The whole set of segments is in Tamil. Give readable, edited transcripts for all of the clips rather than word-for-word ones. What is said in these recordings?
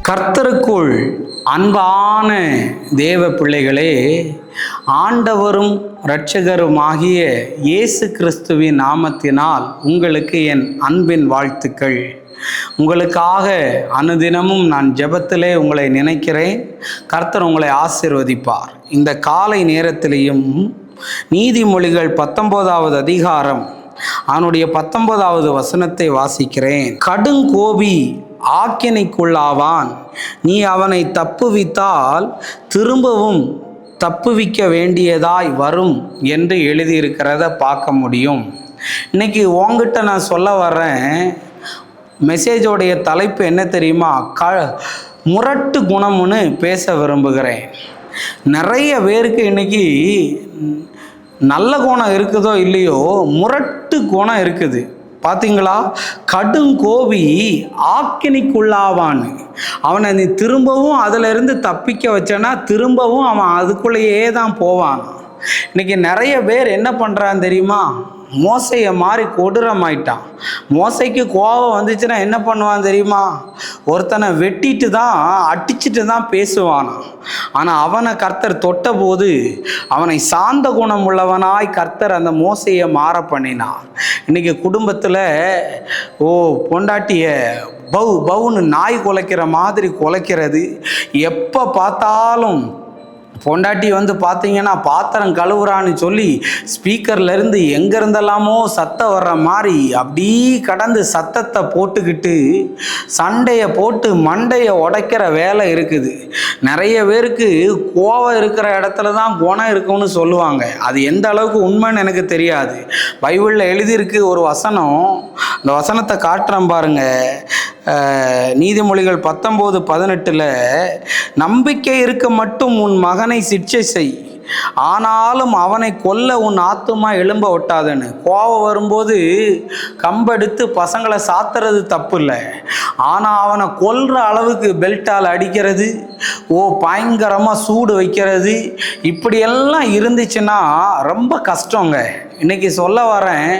கர்த்தருக்குள் அன்பான தேவ பிள்ளைகளே, ஆண்டவரும் இரட்சகருமாகிய இயேசு கிறிஸ்துவின் நாமத்தினால் உங்களுக்கு என் அன்பின் வாழ்த்துக்கள். உங்களுக்காக அனுதினமும் நான் ஜெபத்திலே உங்களை நினைக்கிறேன். கர்த்தர் உங்களை ஆசீர்வதிப்பார். இந்த காலை நேரத்திலேயும் நீதிமொழிகள் 19வது அதிகாரம் அவனுடைய 19வது வசனத்தை வாசிக்கிறேன். கடுங்கோபி ஆக்கினைக்குள்ளாவான், நீ அவனை தப்புவித்தால் திரும்பவும் தப்புவிக்க வேண்டியதாய் வரும் என்று எழுதியிருக்கிறத பார்க்க முடியும். இன்னைக்கு உங்ககிட்ட நான் சொல்ல வர்றேன், மெசேஜோடைய தலைப்பு என்ன தெரியுமா? முரட்டு குணம்னு பேச விரும்புகிறேன். நிறைய பேருக்கு இன்னைக்கு நல்ல குணம் இருக்குதோ இல்லையோ, முரட்டு குணம் இருக்குது. பார்த்தீங்களா? கடுங்கோபி ஆக்கினைக்குள்ளாவான். அவனை நீ திரும்பவும் அதிலிருந்து தப்பிக்க வச்சனா திரும்பவும் அவன் அதுக்குள்ளேயே தான் போவான். இன்னைக்கு நிறைய பேர் என்ன பண்ணுறான்னு தெரியுமா? மோசையை மாதிரி கொடூரமாயிட்டான். மோசைக்கு கோபம் வந்துச்சுன்னா என்ன பண்ணுவான் தெரியுமா? ஒருத்தனை வெட்டிட்டு தான் அடிச்சுட்டு தான் பேசுவானா. ஆனால் அவனை கர்த்தர் தொட்ட போது அவனை சாந்த குணம் உள்ளவனாய் கர்த்தர் அந்த மோசையை மாற பண்ணினார். இன்னைக்கு குடும்பத்தில் பொண்டாட்டிய பவுன்னு நாய் குலைக்கிற மாதிரி குலைக்கிறது. எப்போ பார்த்தாலும் பொண்டாட்டி பார்த்தீங்கன்னா பாத்திரம் கழுவுறான்னு சொல்லி ஸ்பீக்கர்லேருந்து எங்கேருந்தெல்லாமோ சத்தம் வர்ற மாதிரி அப்படி கடந்து சத்தத்தை போட்டுக்கிட்டு சண்டையை போட்டு மண்டையை உடைக்கிற வேலை இருக்குது. நிறைய பேருக்கு கோவம் இருக்கிற இடத்துல தான் குணம் இருக்குன்னு சொல்லுவாங்க. அது எந்த அளவுக்கு உண்மைன்னு எனக்கு தெரியாது. பைபிளில் எழுதியிருக்கு ஒரு வசனம், அந்த வசனத்தை காட்டுறேன் பாருங்க. நீதிமொழிகள் 19:18 நம்பிக்கை இருக்க மட்டும் உன் மகனை சிட்சை செய், ஆனாலும் அவனை கொல்ல உன் ஆத்துமா எழும்ப ஒட்டாதன்னு. கோவம் வரும்போது கம்பெடுத்து பசங்களை சாத்துறது தப்பு இல்லை. ஆனால் அவனை கொல்ற அளவுக்கு பெல்ட்டால் அடிக்கிறது, பயங்கரமாக சூடு வைக்கிறது, இப்படியெல்லாம் இருந்துச்சுன்னா ரொம்ப கஷ்டங்க. இன்னைக்கு சொல்ல வரேன்,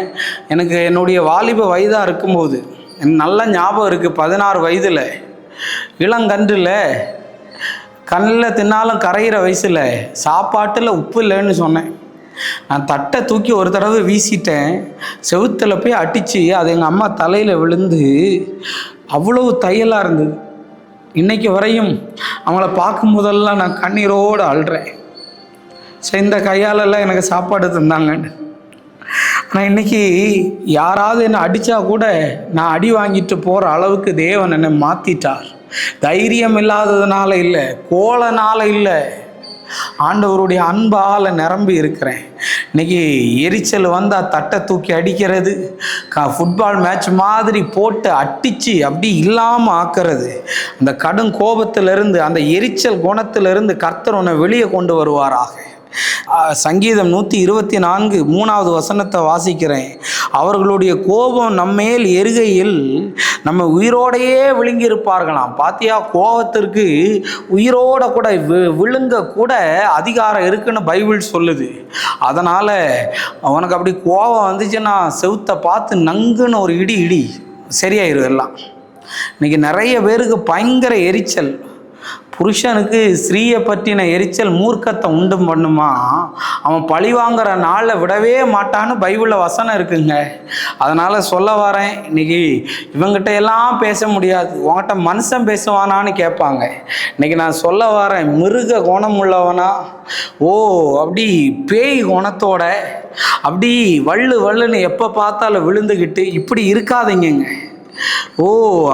எனக்கு என்னுடைய வாலிப வயதாக இருக்கும்போது நல்ல ஞாபகம் இருக்குது. 16 வயதில் இளங்கன்றில் கண்ணில் தின்னாலும் கரையிற வயசில் சாப்பாட்டில் உப்பு இல்லைன்னு சொன்னேன். நான் தட்டை தூக்கி ஒரு தடவை வீசிட்டேன். செவுத்தில் போய் அடித்து அது எங்கள் அம்மா தலையில் விழுந்து அவ்வளவு தையலாக இருந்தது. இன்றைக்கு வரையும் அவங்கள பார்க்கும் போதெல்லாம் நான் கண்ணீரோடு அழுறேன். இந்த கையாலெல்லாம் எனக்கு சாப்பாடு தந்தாங்கன்னு. ஆனால் இன்றைக்கி யாராவது என்னை அடித்தா கூட நான் அடி வாங்கிட்டு போகிற அளவுக்கு தேவன் என்னை மாற்றிட்டார். தைரியம் இல்லாததுனால இல்லை, கோலனால இல்லை, ஆண்டவருடைய அன்பால் நிரம்பி இருக்கிறேன். இன்றைக்கி எரிச்சல் வந்தால் தட்டை தூக்கி அடிக்கிறது, ஃபுட்பால் மேட்ச் மாதிரி போட்டு அடித்து அப்படி இல்லாமல் ஆக்கிறது. அந்த கடும் கோபத்திலிருந்து, அந்த எரிச்சல் குணத்திலிருந்து கர்த்தர் உன்னை வெளியே கொண்டு வருவாராக. சங்கீதம் 124 3வது வசனத்தை வாசிக்கிறேன். அவர்களுடைய கோபம் நம்மேல் எருகையில் நம்ம உயிரோடையே விழுங்கியிருப்பார்களாம். பாத்தியா, கோபத்திற்கு உயிரோட கூட விழுங்க கூட அதிகாரம் இருக்குன்னு பைபிள் சொல்லுது. அதனால் அவனுக்கு அப்படி கோபம் வந்துச்சுன்னா செவுத்தை பார்த்து நங்குன்னு ஒரு இடி சரியாயிரும் எல்லாம். இன்னைக்கு நிறைய பேருக்கு பயங்கர எரிச்சல். புருஷனுக்கு ஸ்திரீயை பற்றின எரிச்சல் மூர்க்கத்தை உண்டு பண்ணுமா, அவன் பழி வாங்குற நாளில் விடவே மாட்டான்னு பைபிளில் வசனம் இருக்குங்க. அதனால் சொல்ல வரேன், இன்னைக்கு இவங்கிட்ட எல்லாம் பேச முடியாது, உங்கள்கிட்ட மனுஷன் பேசுவானான்னு கேட்பாங்க. இன்னைக்கு நான் சொல்ல வரேன், மிருக குணம் உள்ளவனா, அப்படி பேய் குணத்தோட அப்படி வள்ளுன்னு எப்போ பார்த்தாலும் விழுந்துக்கிட்டு இப்படி இருக்காதீங்க.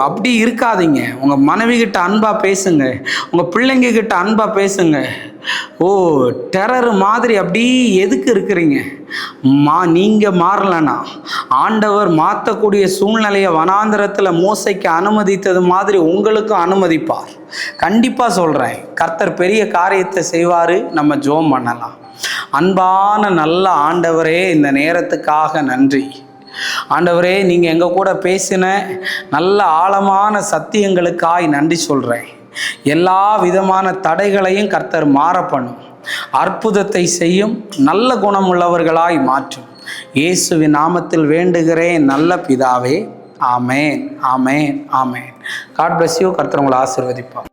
அப்படி இருக்காதீங்க. உங்கள் மனைவி கிட்ட அன்பாக பேசுங்க, உங்கள் பிள்ளைங்க கிட்ட அன்பாக பேசுங்க. டெரர் மாதிரி அப்படி எதுக்கு இருக்கிறீங்க? நீங்கள் மாறலன்னா ஆண்டவர் மாற்றக்கூடிய சூழ்நிலையை வனாந்திரத்தில் மோசைக்கு அனுமதித்தது மாதிரி உங்களுக்கும் அனுமதிப்பார். கண்டிப்பாக சொல்கிறேன், கர்த்தர் பெரிய காரியத்தை செய்வார். நம்ம ஜெபம் பண்ணலாம். அன்பான நல்ல ஆண்டவரே, இந்த நேரத்துக்காக நன்றி. ஆண்டவரே, நீங்கள் எங்கள் கூட பேசின நல்ல ஆழமான சத்தியங்களுக்காய் நன்றி சொல்கிறேன். எல்லா விதமான தடைகளையும் கர்த்தர் மாற பண்ணும், அற்புதத்தை செய்யும், நல்ல குணமுள்ளவர்களாய் மாற்றும். இயேசுவின் நாமத்தில் வேண்டுகிறேன் நல்ல பிதாவே, ஆமேன், ஆமேன், ஆமேன். God bless you. கர்த்தர் உங்களை ஆசீர்வதிப்பார்.